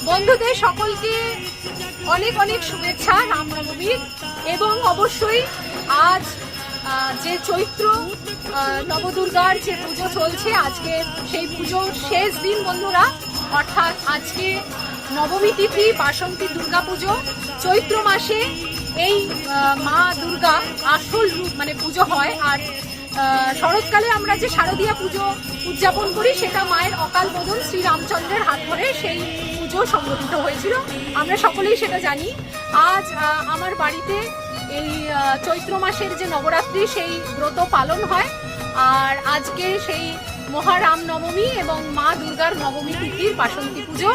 বন্ধুদের সকলকে অনেক অনেক শুভেচ্ছা রামনবমীর। এবং অবশ্যই আজ যে চৈত্র নবদুর্গার যে পুজো চলছে, আজকে সেই পুজোর শেষ দিন বন্ধুরা, অর্থাৎ আজকে নবমী তিথি বাসন্তী দুর্গা পুজো। চৈত্র মাসে এই মা দুর্গা আসল রূপ মানে পুজো হয়। আর শরৎকালে আমরা যে শারদীয়া পুজো উদযাপন করি, সেটা মায়ের অকাল বোধন শ্রী রামচন্দ্রের হাত ধরে সেই পুজো সংগঠিত হয়েছিল, আমরা সকলেই সেটা জানি। আজ আমার বাড়িতে এই চৈত্র মাসের যে নবরাত্রি সেই ব্রত পালন হয়। আর আজকে সেই মহারাম নবমী এবং মা দুর্গার নবমী তিথির বাসন্তী পুজো।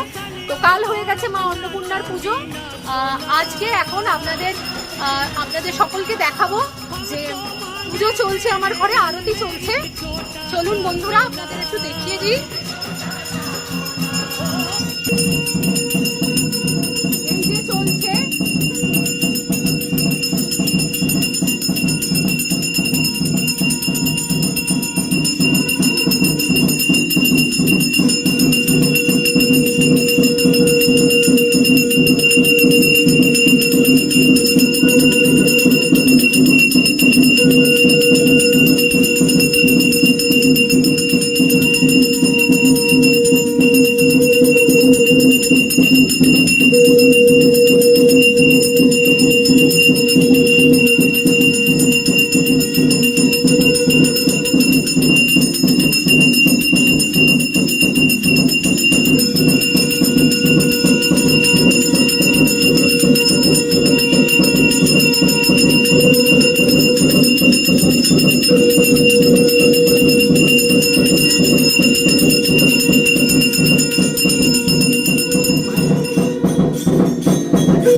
তো কাল হয়ে গেছে মা অন্নপূর্ণার পুজো। আজকে এখন আপনাদের সকলকে দেখাবো যে পুজো চলছে, আমার ঘরে আরতি চলছে। চলুন বন্ধুরা আপনাদের একটু দেখিয়ে দিই।